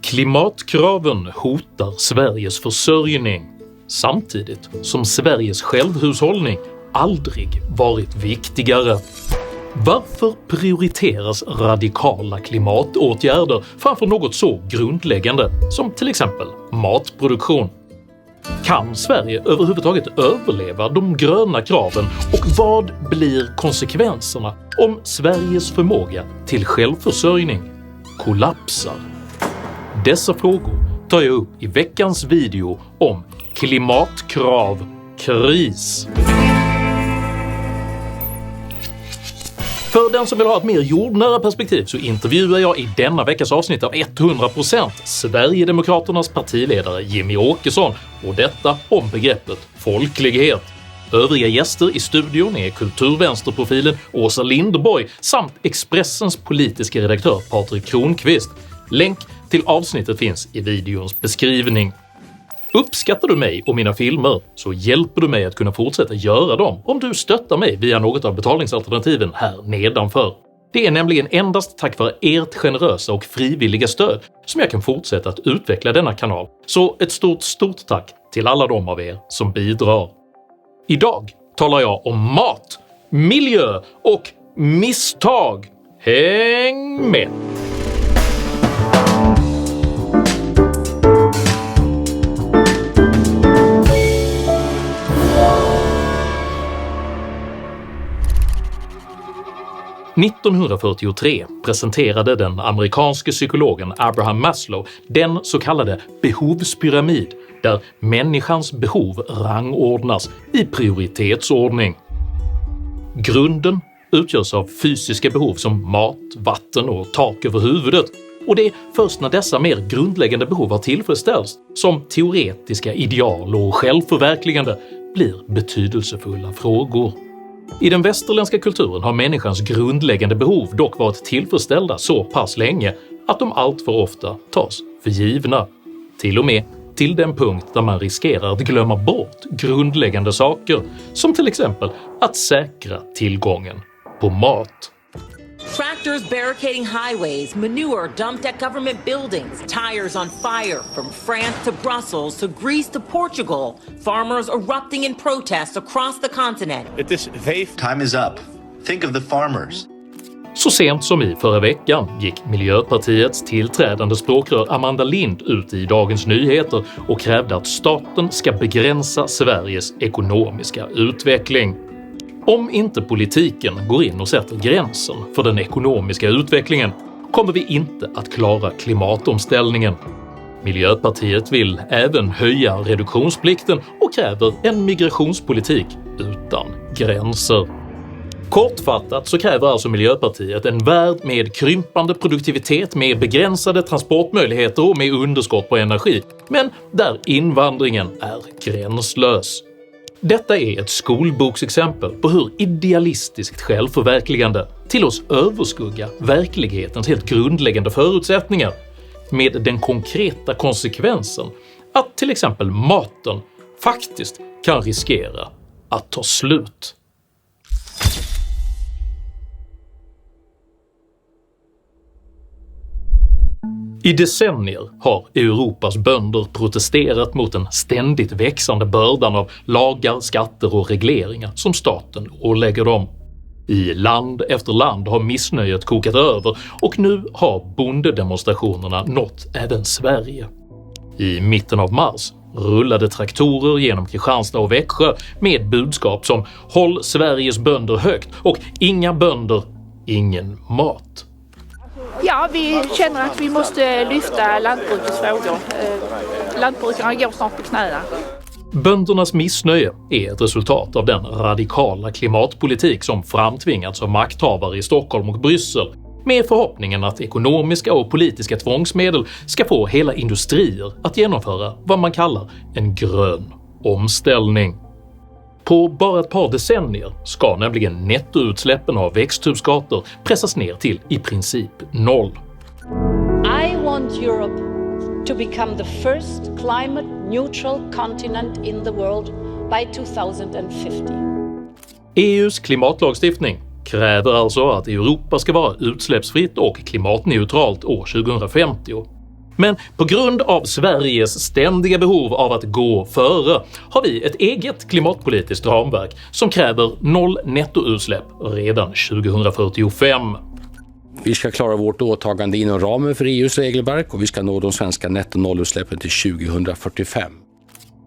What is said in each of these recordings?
Klimatkraven hotar Sveriges försörjning, samtidigt som Sveriges självhushållning aldrig varit viktigare. Varför prioriteras radikala klimatåtgärder framför något så grundläggande som till exempel matproduktion? Kan Sverige överhuvudtaget överleva de gröna kraven, och vad blir konsekvenserna om Sveriges förmåga till självförsörjning kollapsar? Dessa frågor tar jag upp i veckans video om klimatkrav-kris. För den som vill ha ett mer jordnära perspektiv så intervjuar jag i denna veckas avsnitt av 100% Sverigedemokraternas partiledare Jimmie Åkesson, och detta om begreppet folklighet. Övriga gäster i studion är kulturvänsterprofilen Åsa Linderborg samt Expressens politiska redaktör Patrik Kronqvist. Länk till avsnittet finns i videons beskrivning. Uppskattar du mig och mina filmer så hjälper du mig att kunna fortsätta göra dem om du stöttar mig via något av betalningsalternativen här nedanför. Det är nämligen endast tack vare ert generösa och frivilliga stöd som jag kan fortsätta att utveckla denna kanal, så ett stort tack till alla de av er som bidrar. Idag talar jag om mat, miljö och misstag. Häng med! –1943 presenterade den amerikanske psykologen Abraham Maslow den så kallade behovspyramid, där människans behov rangordnas i prioritetsordning. Grunden utgörs av fysiska behov som mat, vatten och tak över huvudet, och det är först när dessa mer grundläggande behov har tillfredsställts som teoretiska ideal och självförverkligande blir betydelsefulla frågor. I den västerländska kulturen har människans grundläggande behov dock varit tillfredsställda så pass länge att de allt för ofta tas för givna, till och med till den punkt där man riskerar att glömma bort grundläggande saker, som till exempel att säkra tillgången på mat. Tractors barricading highways, manure dumped at government buildings, tires on fire from France to Brussels to Greece to Portugal, farmers erupting in protests across the continent. Time is up. Think of the farmers. Så sent som i förra veckan gick Miljöpartiets tillträdande språkrör Amanda Lind ut i Dagens Nyheter och krävde att staten ska begränsa Sveriges ekonomiska utveckling. Om inte politiken går in och sätter gränsen för den ekonomiska utvecklingen kommer vi inte att klara klimatomställningen. Miljöpartiet vill även höja reduktionsplikten och kräver en migrationspolitik utan gränser. Kortfattat så kräver alltså Miljöpartiet en värld med krympande produktivitet, med begränsade transportmöjligheter och med underskott på energi, men där invandringen är gränslös. Detta är ett skolboksexempel på hur idealistiskt självförverkligande till oss överskugga verklighetens helt grundläggande förutsättningar, med den konkreta konsekvensen att till exempel maten faktiskt kan riskera att ta slut. I decennier har Europas bönder protesterat mot den ständigt växande bördan av lagar, skatter och regleringar som staten ålägger dem. I land efter land har missnöjet kokat över, och nu har bondedemonstrationerna nått även Sverige. I mitten av mars rullade traktorer genom Kristianstad och Växjö med budskap som “Håll Sveriges bönder högt” och “Inga bönder, ingen mat”. Ja, vi känner att vi måste lyfta lantbrukets frågor. Lantbrukarna går snart på knäna. Böndernas missnöje är ett resultat av den radikala klimatpolitik som framtvingats av makthavare i Stockholm och Bryssel, med förhoppningen att ekonomiska och politiska tvångsmedel ska få hela industrier att genomföra vad man kallar en grön omställning. På bara ett par decennier ska nämligen nettoutsläppen av växthusgaser pressas ner till i princip noll. I want Europe to become the first climate neutral continent in the world by 2050. EUs klimatlagstiftning kräver alltså att Europa ska vara utsläppsfritt och klimatneutralt år 2050. Men på grund av Sveriges ständiga behov av att gå före har vi ett eget klimatpolitiskt ramverk som kräver 0 nettoutsläpp redan 2045. Vi ska klara vårt åtagande inom ramen för EUs regelverk och vi ska nå de svenska netto-nollutsläppen till 2045.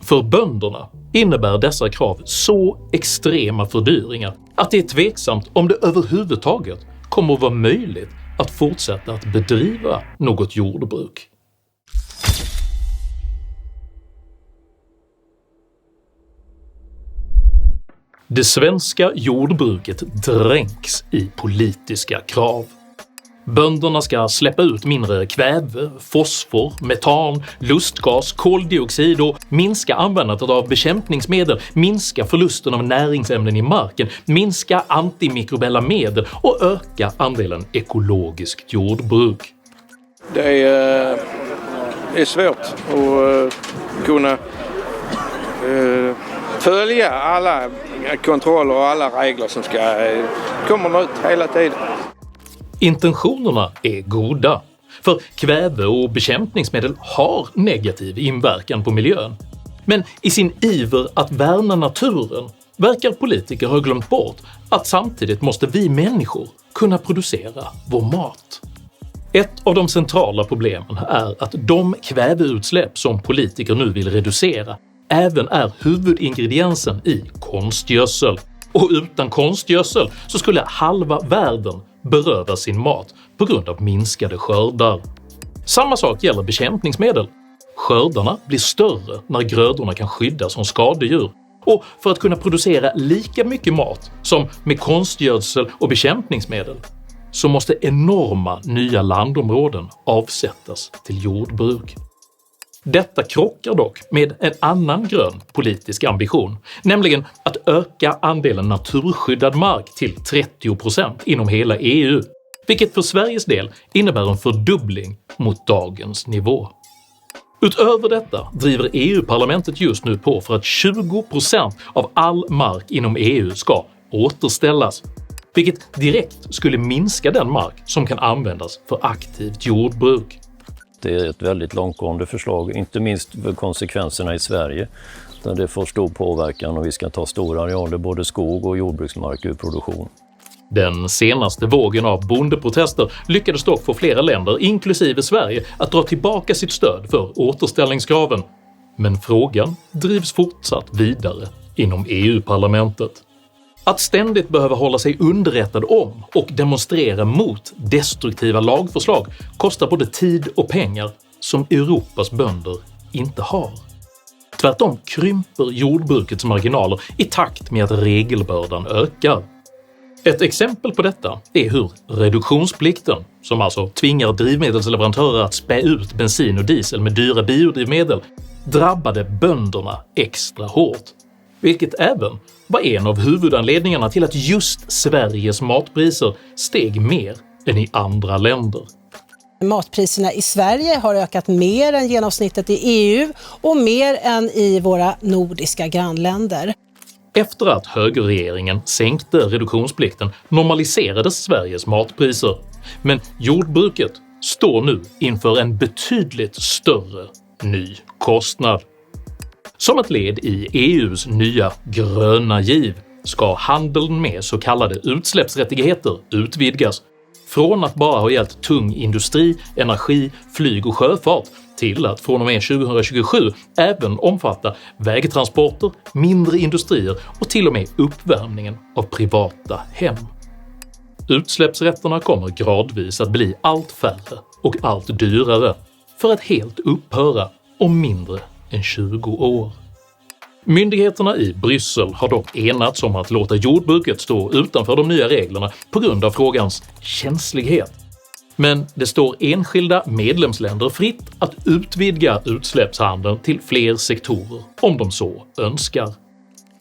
För bönderna innebär dessa krav så extrema fördyringar att det är tveksamt om det överhuvudtaget kommer att vara möjligt att fortsätta att bedriva något jordbruk. Det svenska jordbruket dränks i politiska krav. Bönderna ska släppa ut mindre kväve, fosfor, metan, lustgas, koldioxid och minska användandet av bekämpningsmedel, minska förlusten av näringsämnen i marken, minska antimikrobiella medel och öka andelen ekologiskt jordbruk. Det är svårt att kunna följa alla kontroller och alla regler som kommer ut hela tiden. Intentionerna är goda, för kväve- och bekämpningsmedel har negativ inverkan på miljön. Men i sin iver att värna naturen verkar politiker ha glömt bort att samtidigt måste vi människor kunna producera vår mat. Ett av de centrala problemen är att de kväveutsläpp som politiker nu vill reducera även är huvudingrediensen i konstgödsel. Och utan konstgödsel så skulle halva världen beröva sin mat på grund av minskade skördar. Samma sak gäller bekämpningsmedel. Skördarna blir större när grödorna kan skyddas från skadedjur. Och för att kunna producera lika mycket mat som med konstgödsel och bekämpningsmedel så måste enorma nya landområden avsättas till jordbruk. Detta krockar dock med en annan grön politisk ambition, nämligen att öka andelen naturskyddad mark till 30% inom hela EU, vilket för Sveriges del innebär en fördubbling mot dagens nivå. Utöver detta driver EU-parlamentet just nu på för att 20% av all mark inom EU ska återställas, vilket direkt skulle minska den mark som kan användas för aktivt jordbruk. Det är ett väldigt långtgående förslag, inte minst för konsekvenserna i Sverige, där det får stor påverkan och vi ska ta stora arealer både skog och jordbruksmark ur produktion. Den senaste vågen av bondeprotester lyckades dock få flera länder, inklusive Sverige, att dra tillbaka sitt stöd för återställningskraven. Men frågan drivs fortsatt vidare inom EU-parlamentet. Att ständigt behöva hålla sig underrättad om och demonstrera mot destruktiva lagförslag kostar både tid och pengar som Europas bönder inte har. Tvärtom krymper jordbrukets marginaler i takt med att regelbördan ökar. Ett exempel på detta är hur reduktionsplikten, som alltså tvingar drivmedelsleverantörer att spä ut bensin och diesel med dyra biodrivmedel, drabbade bönderna extra hårt. Vilket även var en av huvudanledningarna till att just Sveriges matpriser steg mer än i andra länder. Matpriserna i Sverige har ökat mer än genomsnittet i EU och mer än i våra nordiska grannländer. Efter att högerregeringen sänkte reduktionsplikten normaliserades Sveriges matpriser, men jordbruket står nu inför en betydligt större ny kostnad. Som ett led i EUs nya gröna giv ska handeln med så kallade utsläppsrättigheter utvidgas, från att bara ha gällt tung industri, energi, flyg och sjöfart till att från och med 2027 även omfatta vägtransporter, mindre industrier och till och med uppvärmningen av privata hem. Utsläppsrätterna kommer gradvis att bli allt färre och allt dyrare för att helt upphöra om mindre än 20 år. Myndigheterna i Bryssel har dock enats om att låta jordbruket stå utanför de nya reglerna på grund av frågans känslighet. Men det står enskilda medlemsländer fritt att utvidga utsläppshandeln till fler sektorer om de så önskar.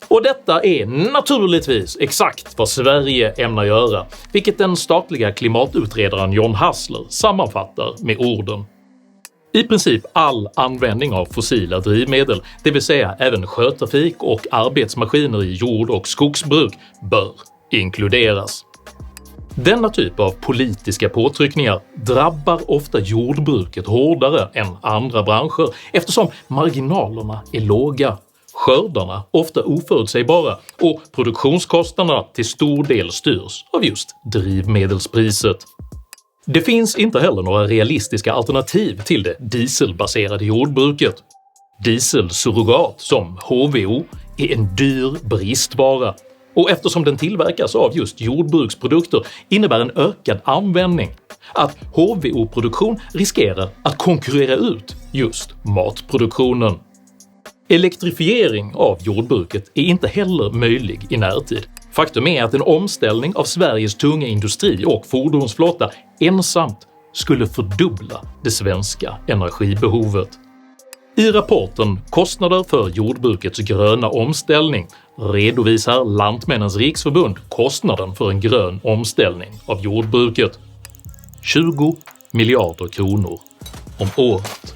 Och detta är naturligtvis exakt vad Sverige ämnar göra, vilket den statliga klimatutredaren John Hassler sammanfattar med orden: i princip all användning av fossila drivmedel, det vill säga även sjötrafik och arbetsmaskiner i jord- och skogsbruk, bör inkluderas. Denna typ av politiska påtryckningar drabbar ofta jordbruket hårdare än andra branscher eftersom marginalerna är låga, skördarna ofta oförutsägbara och produktionskostnaderna till stor del styrs av just drivmedelspriset. Det finns inte heller några realistiska alternativ till det dieselbaserade jordbruket. Dieselsurrogat som HVO är en dyr bristvara, och eftersom den tillverkas av just jordbruksprodukter innebär en ökad användning att HVO-produktion riskerar att konkurrera ut just matproduktionen. Elektrifiering av jordbruket är inte heller möjlig i närtid. Faktum är att en omställning av Sveriges tunga industri och fordonsflotta ensamt skulle fördubbla det svenska energibehovet. I rapporten “Kostnader för jordbrukets gröna omställning” redovisar Lantmännens riksförbund kostnaden för en grön omställning av jordbruket. 20 miljarder kronor om året.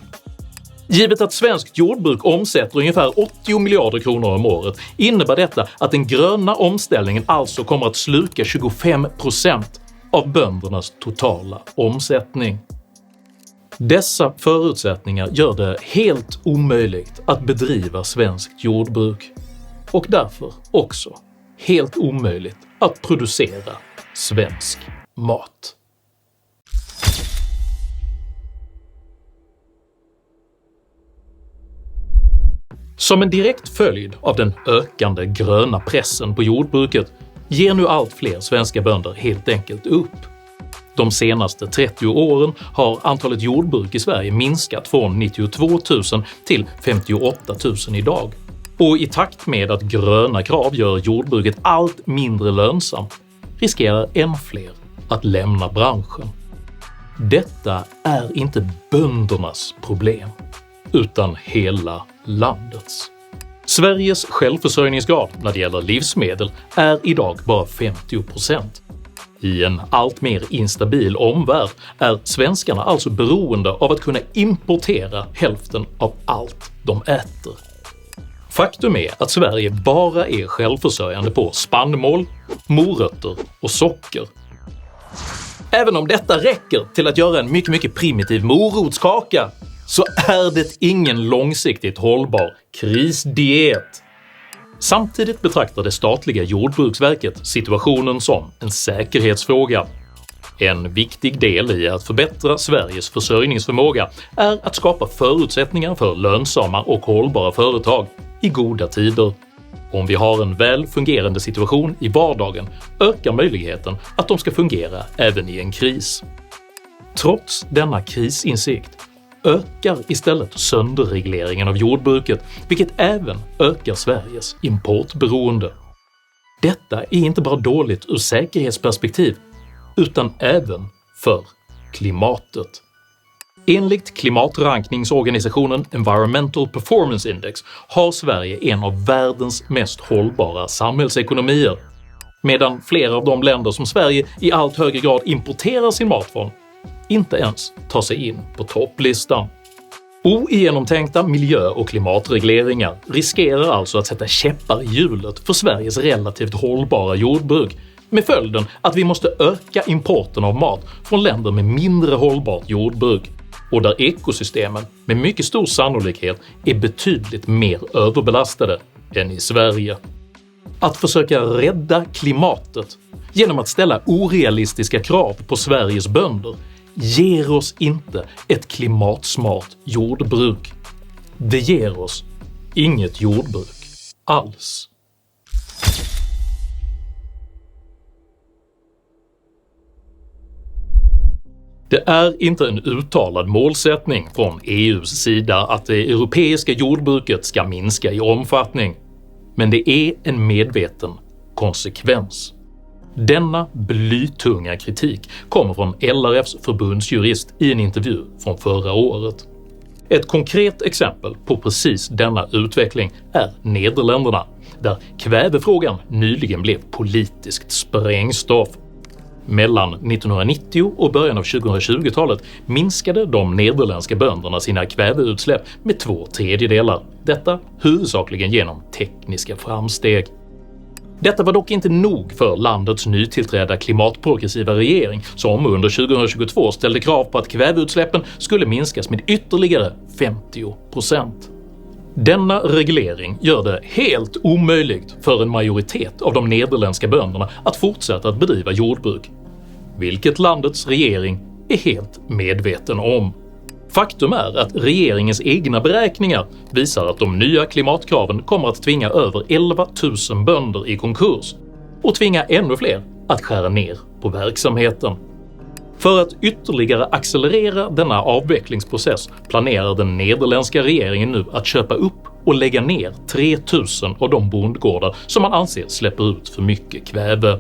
Givet att svenskt jordbruk omsätter ungefär 80 miljarder kronor om året innebär detta att den gröna omställningen alltså kommer att sluka 25% av böndernas totala omsättning. Dessa förutsättningar gör det helt omöjligt att bedriva svenskt jordbruk och därför också helt omöjligt att producera svensk mat. Som en direkt följd av den ökande gröna pressen på jordbruket ger nu allt fler svenska bönder helt enkelt upp. De senaste 30 åren har antalet jordbruk i Sverige minskat från 92 000 till 58 000 idag. Och i takt med att gröna krav gör jordbruket allt mindre lönsamt riskerar än fler att lämna branschen. Detta är inte böndernas problem, utan hela landets. Sveriges självförsörjningsgrad när det gäller livsmedel är idag bara 50%. I en allt mer instabil omvärld är svenskarna alltså beroende av att kunna importera hälften av allt de äter. Faktum är att Sverige bara är självförsörjande på spannmål, morötter och socker. Även om detta räcker till att göra en mycket primitiv morotskaka så är det ingen långsiktigt hållbar krisdiet. Samtidigt betraktar det statliga Jordbruksverket situationen som en säkerhetsfråga. En viktig del i att förbättra Sveriges försörjningsförmåga är att skapa förutsättningar för lönsamma och hållbara företag i goda tider. Om vi har en väl fungerande situation i vardagen ökar möjligheten att de ska fungera även i en kris. Trots denna krisinsikt ökar istället sönderregleringen av jordbruket, vilket även ökar Sveriges importberoende. Detta är inte bara dåligt ur säkerhetsperspektiv, utan även för klimatet. Enligt klimatrankningsorganisationen Environmental Performance Index har Sverige en av världens mest hållbara samhällsekonomier, medan flera av de länder som Sverige i allt högre grad importerar sin mat från inte ens tar sig in på topplistan. Ogenomtänkta miljö- och klimatregleringar riskerar alltså att sätta käppar i hjulet för Sveriges relativt hållbara jordbruk, med följden att vi måste öka importen av mat från länder med mindre hållbart jordbruk och där ekosystemen med mycket stor sannolikhet är betydligt mer överbelastade än i Sverige. Att försöka rädda klimatet genom att ställa orealistiska krav på Sveriges bönder ger oss inte ett klimatsmart jordbruk. Det ger oss inget jordbruk alls. Det är inte en uttalad målsättning från EUs sida att det europeiska jordbruket ska minska i omfattning, men det är en medveten konsekvens. Denna blytunga kritik kommer från LRFs förbundsjurist i en intervju från förra året. Ett konkret exempel på precis denna utveckling är Nederländerna, där kvävefrågan nyligen blev politiskt sprängstoff. Mellan 1990 och början av 2020-talet minskade de nederländska bönderna sina kväveutsläpp med 2/3, detta huvudsakligen genom tekniska framsteg. Detta var dock inte nog för landets nytillträdda klimatprogressiva regering som under 2022 ställde krav på att kväveutsläppen skulle minskas med ytterligare 50%. Denna reglering gör det helt omöjligt för en majoritet av de nederländska bönderna att fortsätta att bedriva jordbruk, vilket landets regering är helt medveten om. Faktum är att regeringens egna beräkningar visar att de nya klimatkraven kommer att tvinga över 11 000 bönder i konkurs och tvinga ännu fler att skära ner på verksamheten. För att ytterligare accelerera denna avvecklingsprocess planerar den nederländska regeringen nu att köpa upp och lägga ner 3000 av de bondgårdar som man anser släpper ut för mycket kväve.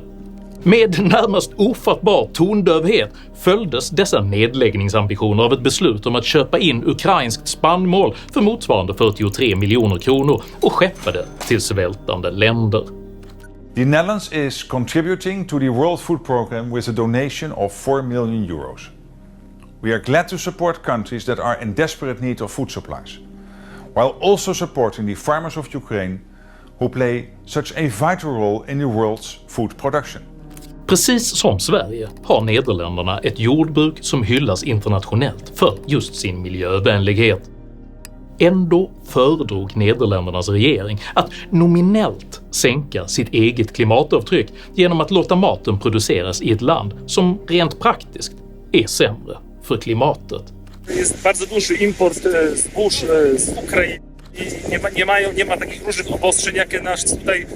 Med närmast ofattbar tondövhet följdes dessa nedläggningsambitioner av ett beslut om att köpa in ukrainskt spannmål för motsvarande 43 miljoner kronor och skeppa det till svältande länder. The Netherlands is contributing to the World Food Programme with a donation of 4 million euros. We are glad to support countries that are in desperate need of food supplies, while also supporting the farmers of Ukraine who play such a vital role in the world's food production. Precis som Sverige har Nederländerna ett jordbruk som hyllas internationellt för just sin miljövänlighet. Ändå föredrog Nederländernas regering att nominellt sänka sitt eget klimatavtryck genom att låta maten produceras i ett land som rent praktiskt är sämre för klimatet. Jest bardzo duży import zbóż z Ukrainy i nie ma takich różnych obostrzeń jak nasz tutaj.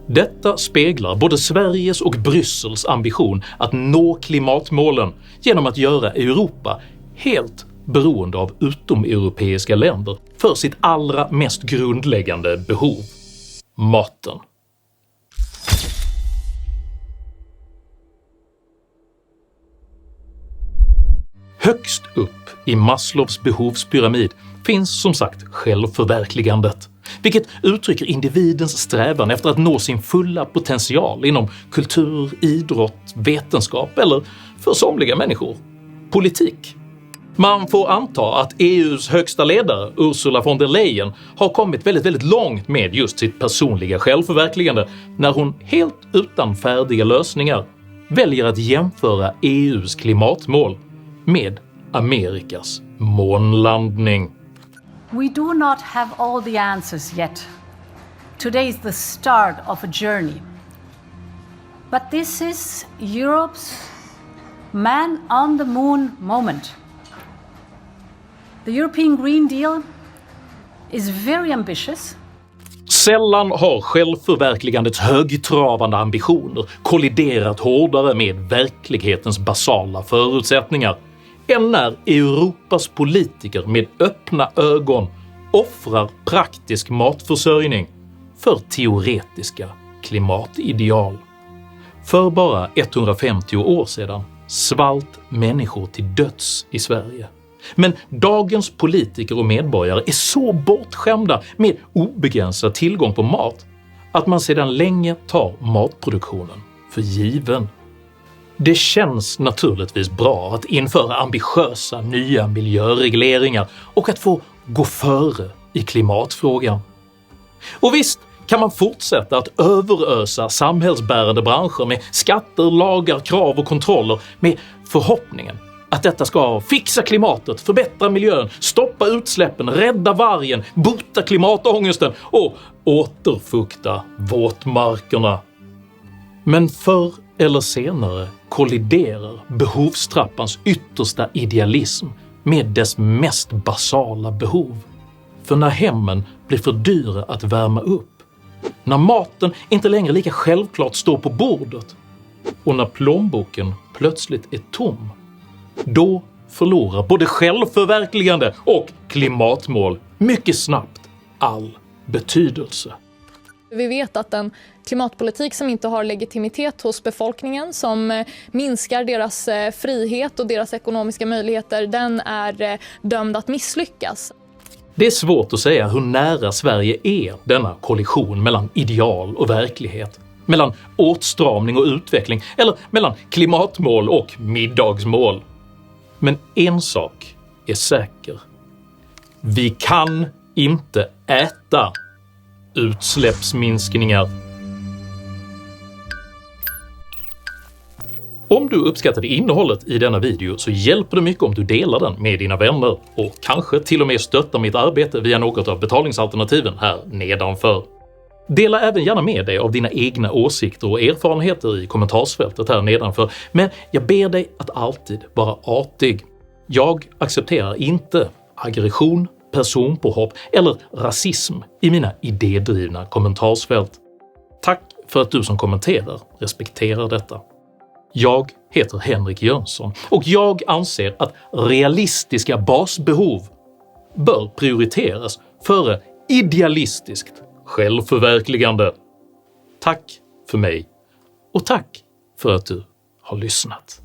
Detta speglar både Sveriges och Bryssels ambition att nå klimatmålen genom att göra Europa helt beroende av utomeuropeiska länder för sitt allra mest grundläggande behov – maten. Högst upp i Maslows behovspyramid finns som sagt självförverkligandet, vilket uttrycker individens strävan efter att nå sin fulla potential inom kultur, idrott, vetenskap eller, för somliga människor, politik. Man får anta att EUs högsta ledare Ursula von der Leyen har kommit väldigt långt med just sitt personliga självförverkligande när hon helt utan färdiga lösningar väljer att jämföra EUs klimatmål med Amerikas månlandning. We do not have all the answers yet. Today is the start of a journey. But this is Europe's man on the moon moment. The European Green Deal is very ambitious. Sällan har självförverkligandets högtravande ambitioner kolliderat hårdare med verklighetens basala förutsättningar än när Europas politiker med öppna ögon offrar praktisk matförsörjning för teoretiska klimatideal. För bara 150 år sedan svalt människor till döds i Sverige. Men dagens politiker och medborgare är så bortskämda med obegränsad tillgång på mat att man sedan länge tar matproduktionen för given. Det känns naturligtvis bra att införa ambitiösa nya miljöregleringar och att få gå före i klimatfrågan. Och visst kan man fortsätta att överösa samhällsbärande branscher med skatter, lagar, krav och kontroller med förhoppningen att detta ska fixa klimatet, förbättra miljön, stoppa utsläppen, rädda vargen, bota klimatångesten och återfukta våtmarkerna. Men förr eller senare kolliderar behovstrappans yttersta idealism med dess mest basala behov. För när hemmen blir för dyra att värma upp, när maten inte längre lika självklart står på bordet och när plånboken plötsligt är tom, då förlorar både självförverkligande och klimatmål mycket snabbt all betydelse. Vi vet att en klimatpolitik som inte har legitimitet hos befolkningen, som minskar deras frihet och deras ekonomiska möjligheter, den är dömd att misslyckas. Det är svårt att säga hur nära Sverige är denna kollision mellan ideal och verklighet, mellan åtstramning och utveckling eller mellan klimatmål och middagsmål. Men en sak är säker. Vi kan inte äta utsläppsminskningar. Om du uppskattade innehållet i denna video så hjälper det mycket om du delar den med dina vänner och kanske till och med stöttar mitt arbete via något av betalningsalternativen här nedanför. Dela även gärna med dig av dina egna åsikter och erfarenheter i kommentarsfältet här nedanför, men jag ber dig att alltid vara artig. Jag accepterar inte aggression, personpåhopp eller rasism i mina idédrivna kommentarsfält. Tack för att du som kommenterar respekterar detta. Jag heter Henrik Jönsson och jag anser att realistiska basbehov bör prioriteras före idealistiskt självförverkligande. Tack för mig och tack för att du har lyssnat.